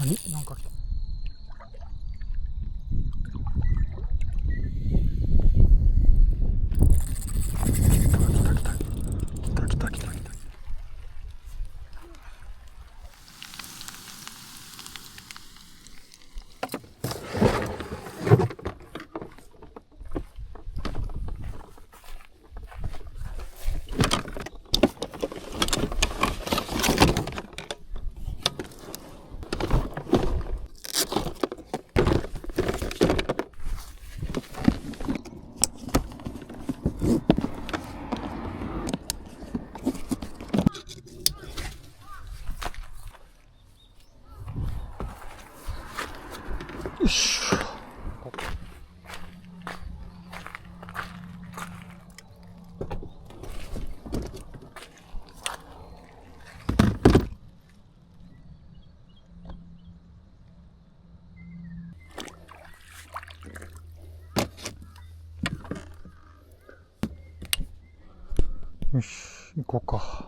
なんか来た。来た。よいしょ。よし、行こうか。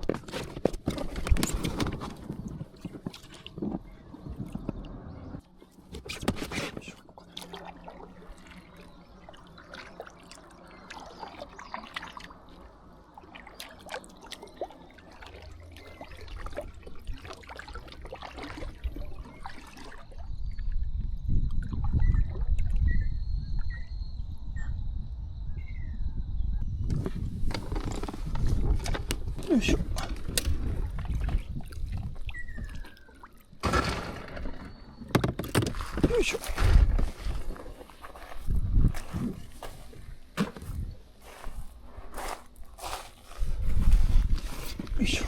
よいしょ。よいしょ。よいしょ。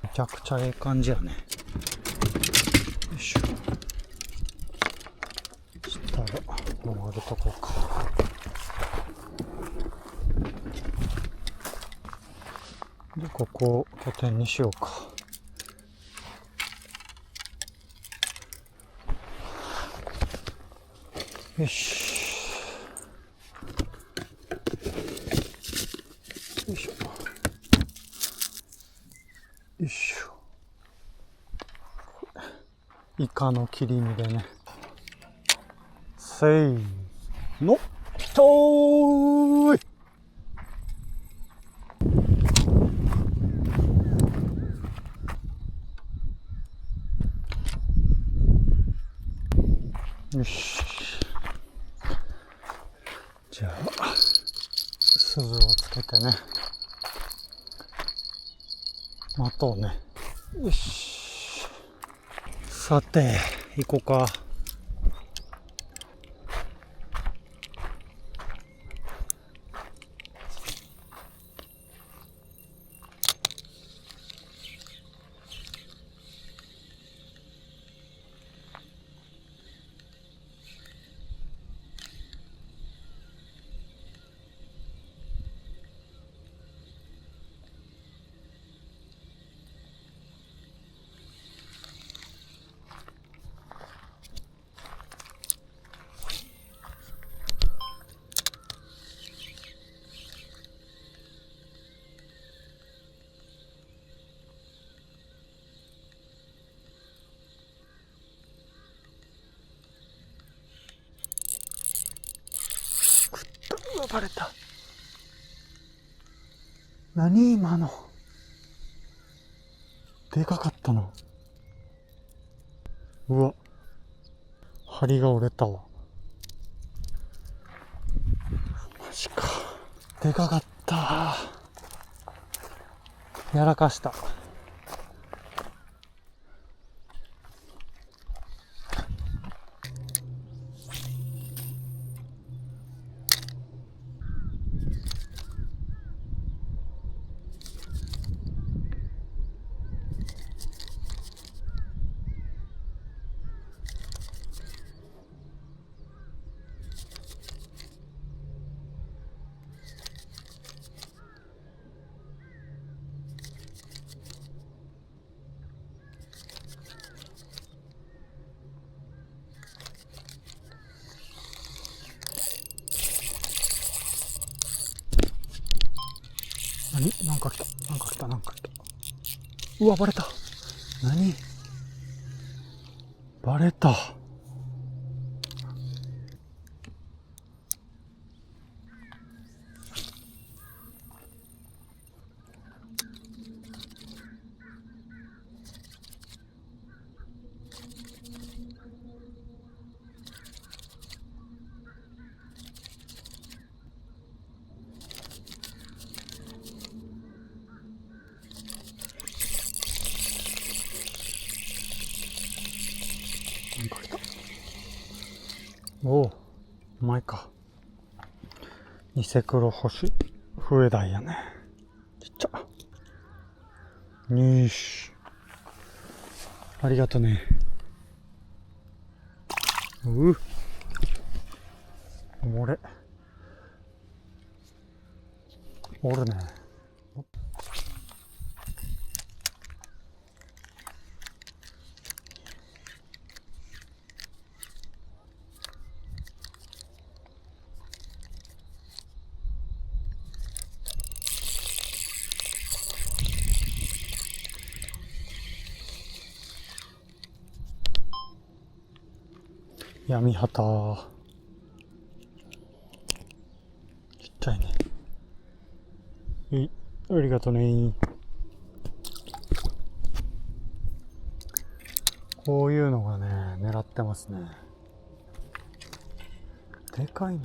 めちゃくちゃええ感じやね。よいしょ。したら回るとこか。で、ここを拠点にしようか。よし。よいしょ。よいしょ。イカの切り身でね。せーの。きたーい。よし。じゃあ、鈴をつけてね。待とうね。よし。さて、行こうか。バレた。何今の。でかかったな。うわ。針が折れたわ。マジか。でかかった。やらかした。なんか来た。うわ、バレた。何バレた。おお、うまいか。ニセクロホシ笛鯛やね。ちっちゃ。にーし。ありがとね。おれ。おるね。闇旗。ちっちゃいね。ありがとね。こういうのがね、狙ってますね。でかいの。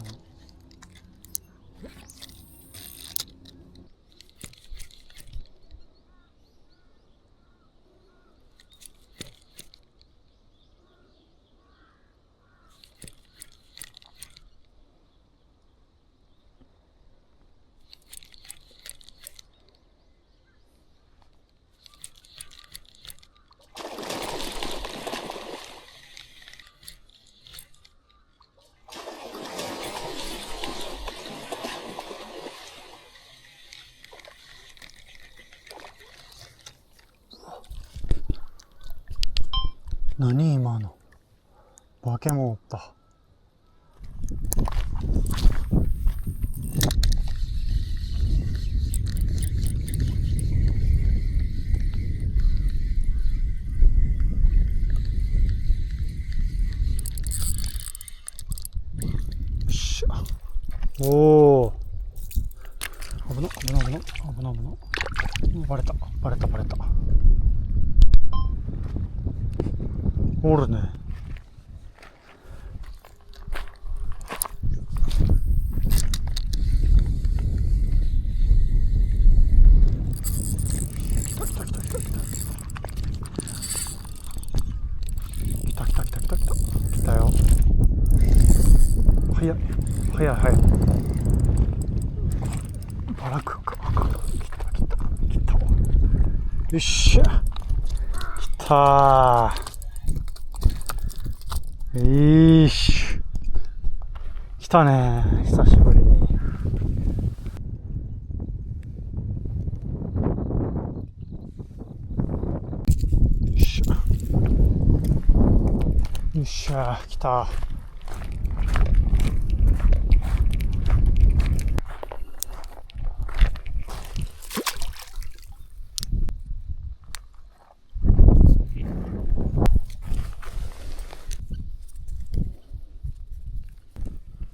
何今の。化け物おった。おお。危な。バレた。おるね。来たよ。早い。バラクか。来た。よっしゃ。来たー。よし。来たね。久しぶりに。よっしゃ。来た。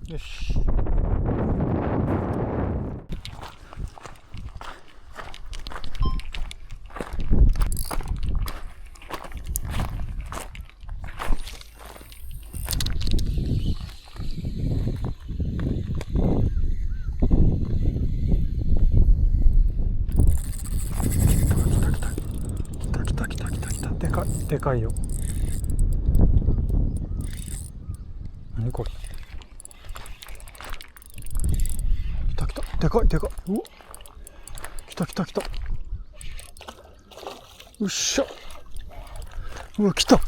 よし。でかいよ。何これ。来た。でかい。うわ。来た。うっしゃ。うわ、来た。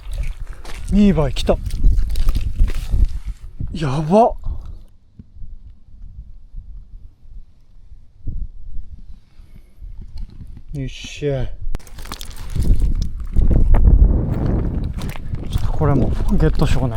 2倍来た。やば。よっしゃ。ちょっとこれもゲットしようね。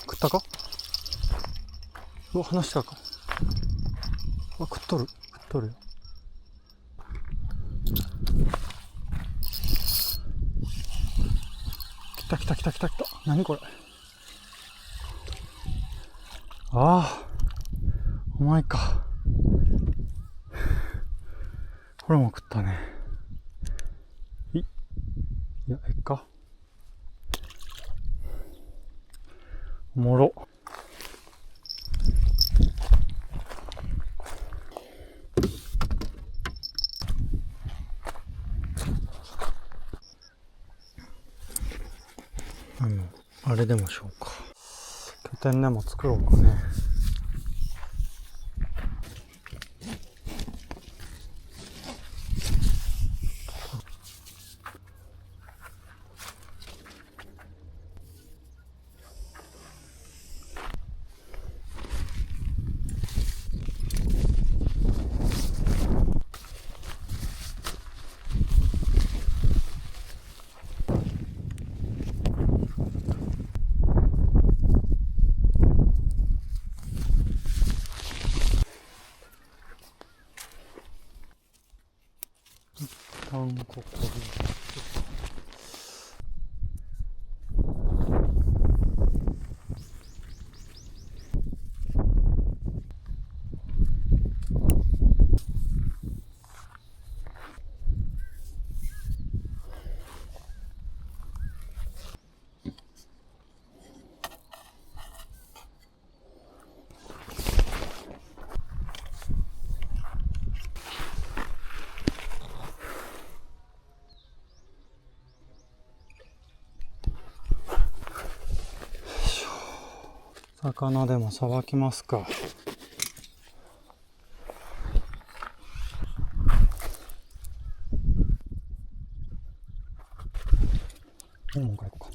食ったか。うわ、離したか。あ、食っとるよ。来た。何これ。ああ、お前か。これも食ったね。いや、えっか。おもろ。あれでもしようか。拠点でも作ろうかね。韓国魚でもさばきますか。もう帰ろうか。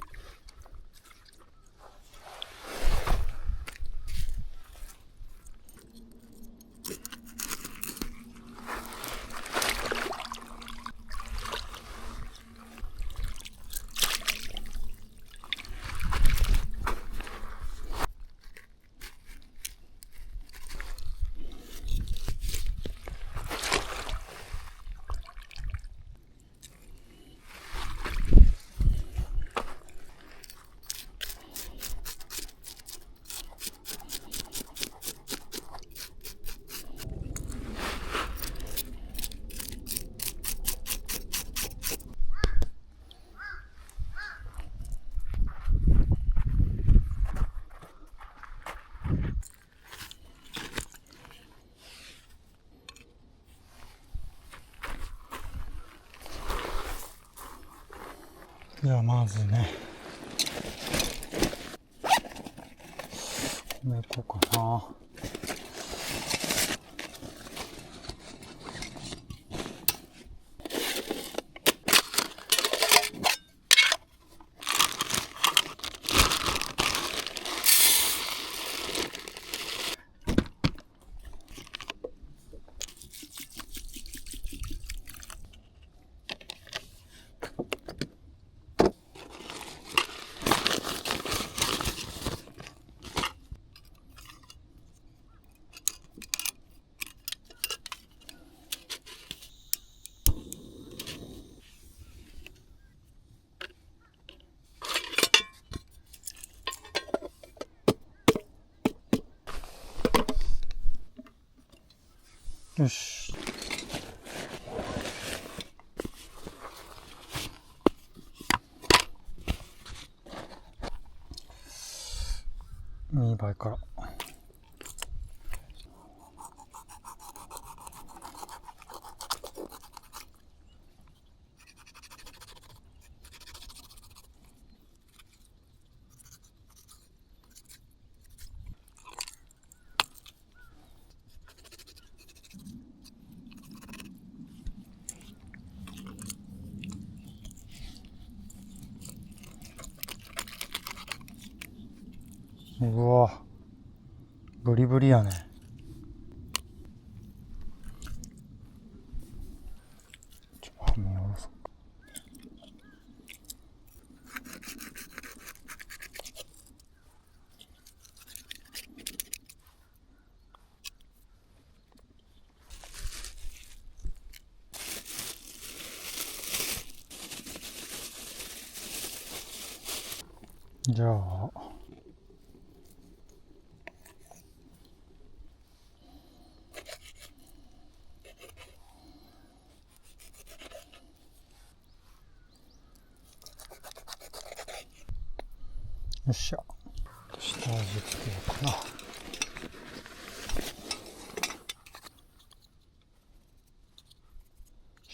ではまずね、これいこうかな。よし。2倍から。うわ、ブリブリやね。ちょっと網下ろそうか。じゃあよっしゃ、下味つけようかな。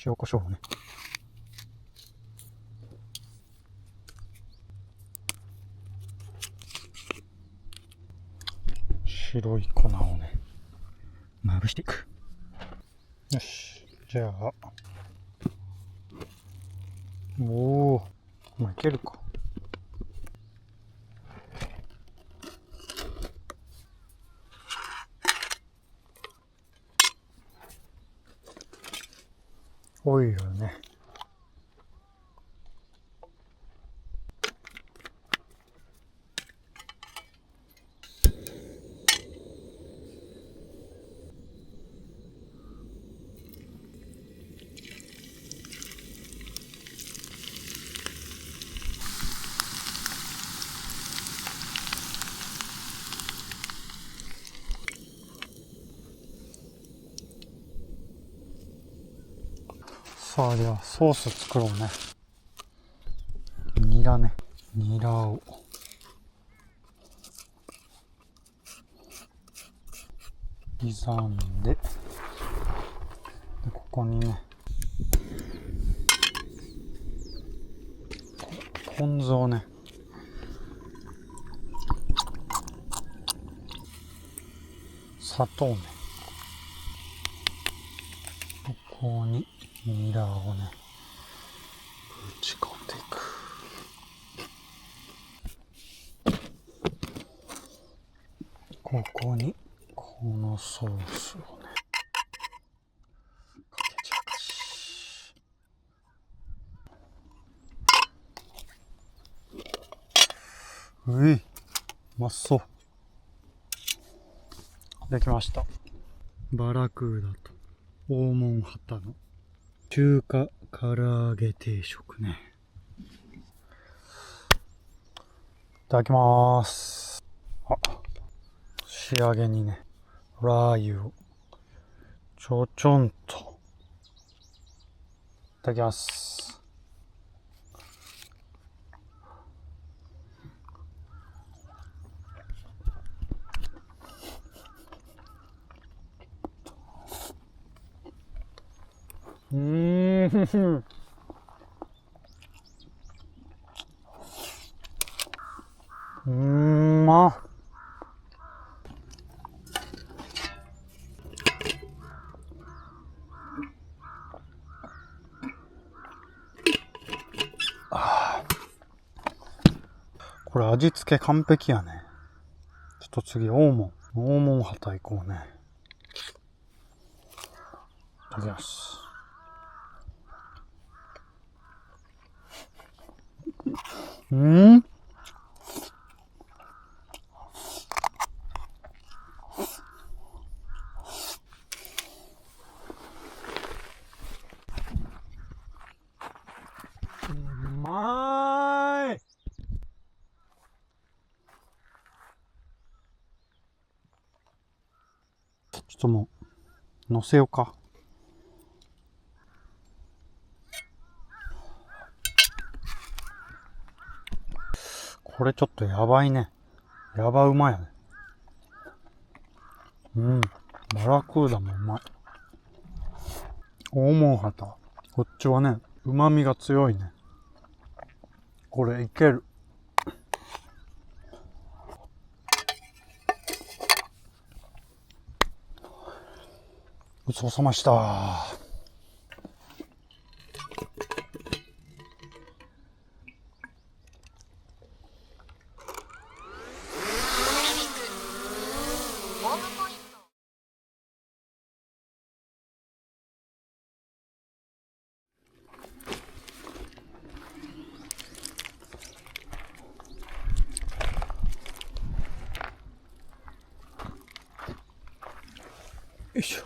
塩コショウね。白い粉をね、まぶしていく。よし、じゃあ、おお、まあ、いけるか。オイルね。さあ、ではソース作ろうね。ニラね。ニラを。刻んで、ここにね、ポン酢をね、砂糖ね、ここにニラをね、ぶち込んでいく。ここにこのソースをね、かけちゃうし。ういうまそう。できました。バラクーダと大門旗の中華唐揚げ定食ね。いただきまーす。あ、仕上げにね、ラー油をちょちょんと。いただきます。まっ。これ味付け完璧やね。ちょっと次、大門旗行こうね。いただきます。うまーい。ちょっともう、乗せようか。これちょっとやばいね。やばうまいよね。バラクーダもうまい。大門旗。こっちはね、旨味が強いね。これいける。ごちそうさまでした。よいしょ。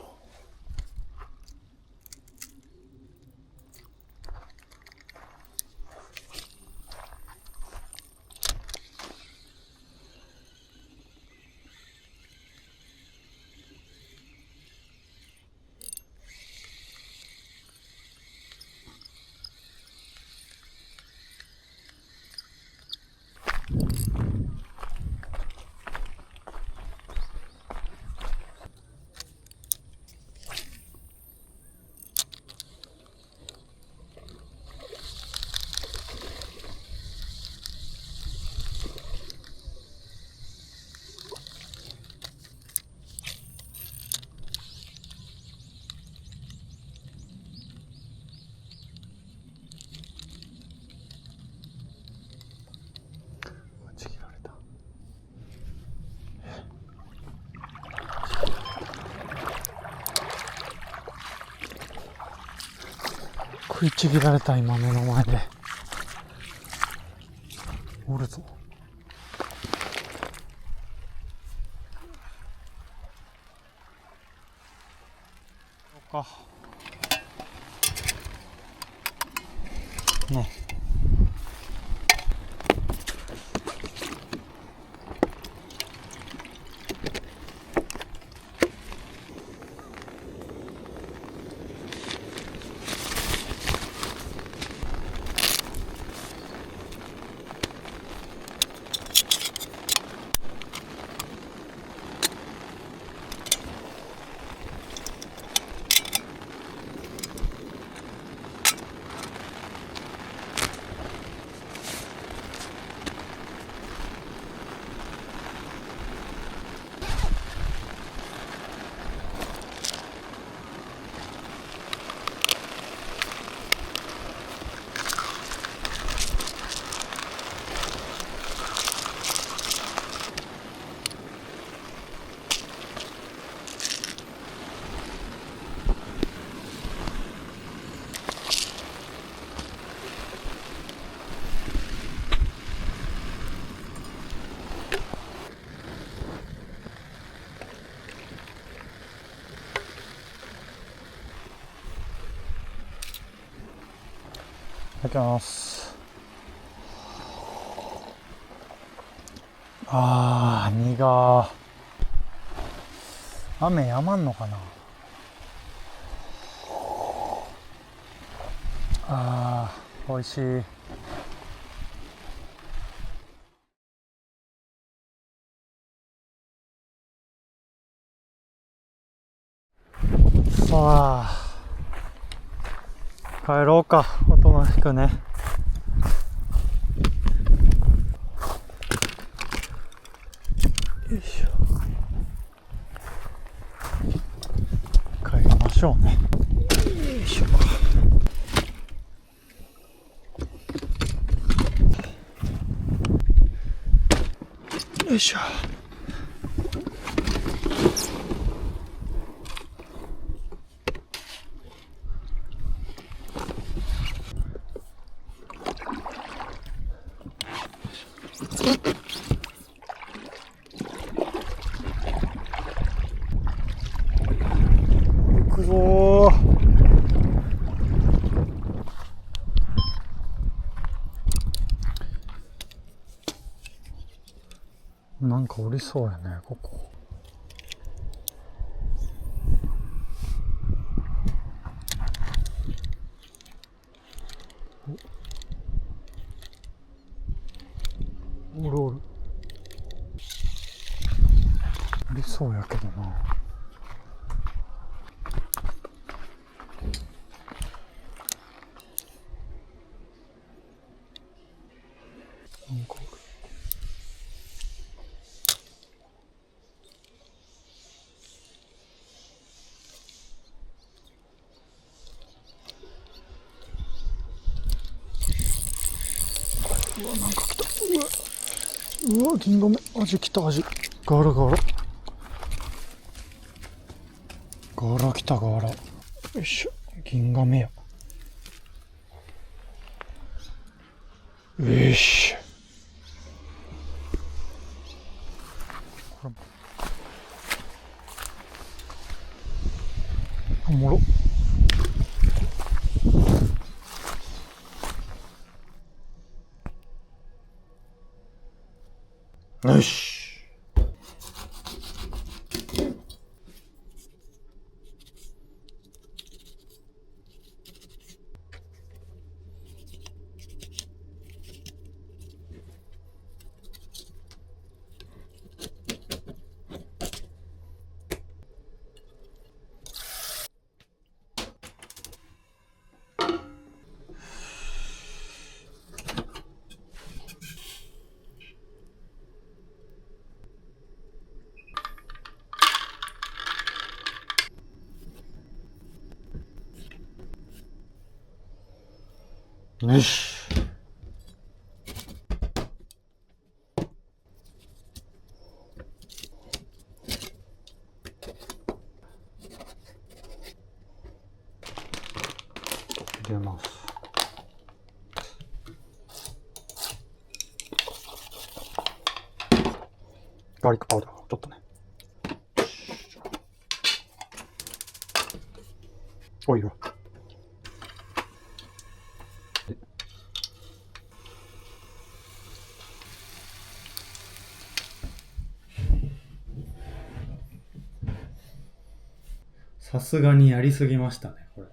ちぎられた。食いちぎられた。今目の前でおるぞ。そうかね。いただきます。苦。雨やまんのかな。美味しい。さあ帰ろうか。おとなしくね。よいしょ。帰りましょうね。よいしょ。よいしょ。行くぞー。なんかおりそうやね、ここ。おるおる。おりそうやけどな。なんかうわ、なんか来た。うわ、銀ゴメ。アジ来た、アジ。ガラガラ。ガラ来た、ガラ。よいしょ。銀ガメや。よし。これおもろ。よし。よし。入れます。ガーリックパウダーちょっとね。オイル。さすがにやりすぎましたね、これ。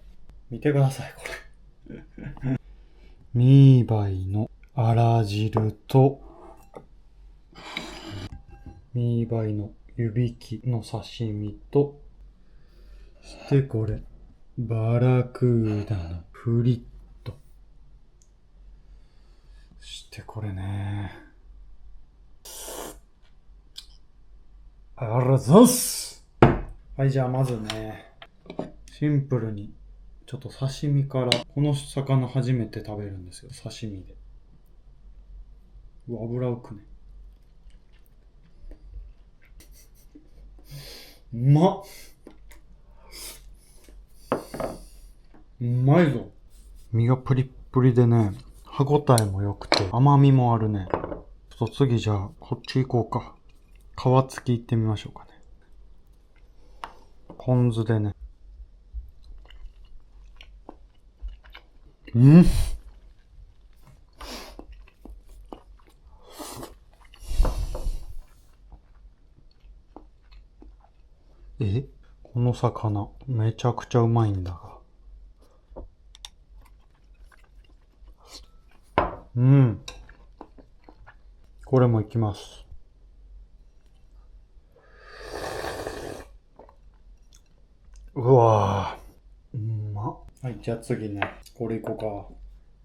見てください、これ。ミーバイのあら汁と、ミーバイの湯引きの刺身と、そしてこれ、バラクーダのフリット。そしてこれね。ありがとうございます。はい、じゃあまずね、シンプルに、ちょっと刺身から、この魚初めて食べるんですよ、刺身で。うわ、油浮くね。うまっ。うまいぞ。身がプリップリでね、歯ごたえも良くて、甘みもあるね。ちょっと次じゃあ、こっち行こうか。皮付き行ってみましょうかね。ポン酢でね。うん。この魚、めちゃくちゃうまいんだが。うん。これもいきます。うわぁ。うまっ。はい、じゃあ次ね。これいこうか。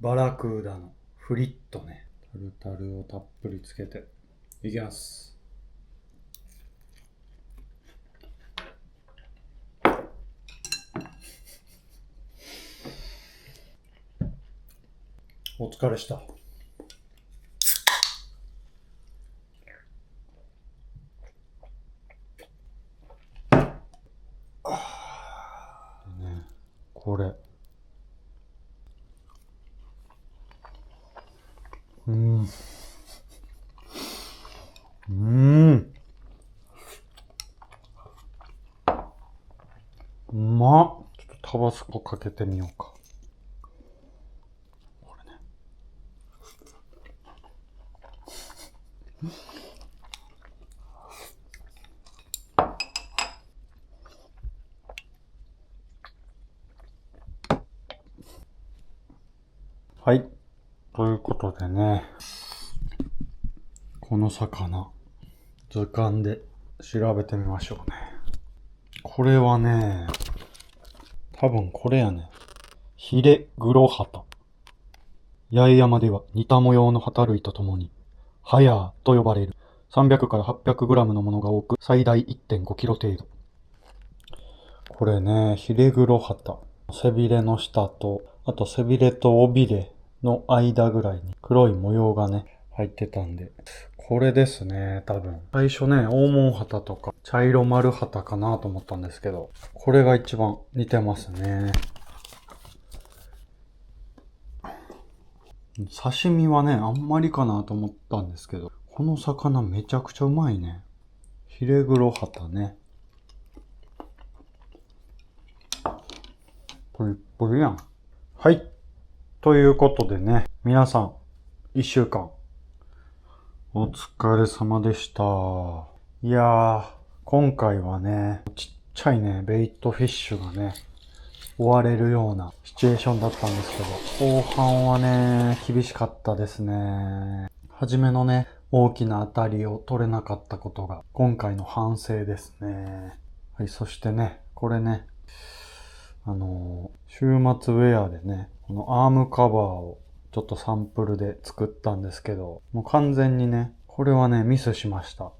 バラクーダのフリットね。タルタルをたっぷりつけて。いきます。お疲れした。ね、これ。うん。うん。うまっ。ちょっとタバスコかけてみようか。これね。はい。ということでね、この魚、図鑑で調べてみましょうね。これはね、多分これやね。ヒレグロハタ。八重山では似た模様のハタ類とともに、ハヤーと呼ばれる300から800グラムのものが多く、最大1.5キロ程度。これね、ヒレグロハタ。背びれの下と、あと背びれと尾びれの間ぐらいに黒い模様がね、入ってたんで。これですね、多分。最初ね、黄門ハタとか茶色丸ハタかなと思ったんですけど、これが一番似てますね。刺身はね、あんまりかなと思ったんですけど、この魚めちゃくちゃうまいね。ヒレグロハタね。プリップリやん。はい。ということでね、皆さん、一週間、お疲れ様でした。いやー、今回はね、ちっちゃいね、ベイトフィッシュがね、追われるようなシチュエーションだったんですけど、後半はね、厳しかったですね。初めのね、大きな当たりを取れなかったことが、今回の反省ですね。はい、そしてね、これね、週末ウェアでね、このアームカバーをちょっとサンプルで作ったんですけど、もう完全にね、これはね、ミスしました。っ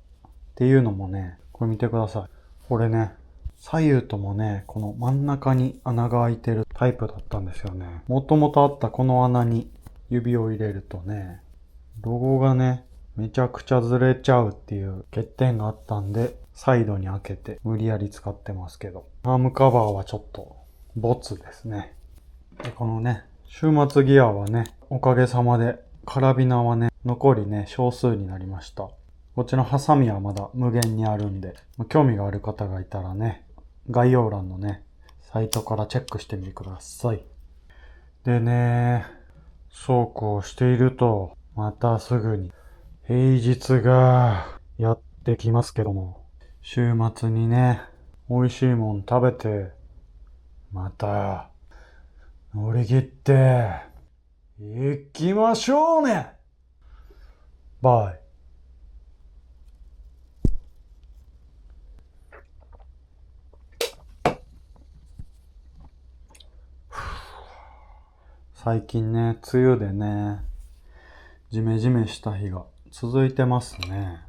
ていうのもね、これ見てください。これね、左右ともね、この真ん中に穴が開いてるタイプだったんですよね。もともとあったこの穴に指を入れるとね、ロゴがね、めちゃくちゃずれちゃうっていう欠点があったんで、サイドに開けて無理やり使ってますけど。アームカバーはちょっと、ボツですね。で、このね、終末ギアはね、おかげさまで、カラビナはね、残りね、少数になりました。こっちのハサミはまだ無限にあるんで、興味がある方がいたらね、概要欄のね、サイトからチェックしてみてください。でね、そうこうしていると、またすぐに平日がやってきますけども、週末にね、美味しいもん食べて、また乗り切って行きましょうね。バイ。最近ね、梅雨でね、ジメジメした日が続いてますね。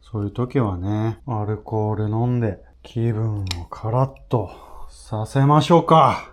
そういう時はね、アルコール飲んで気分をカラッとさせましょうか。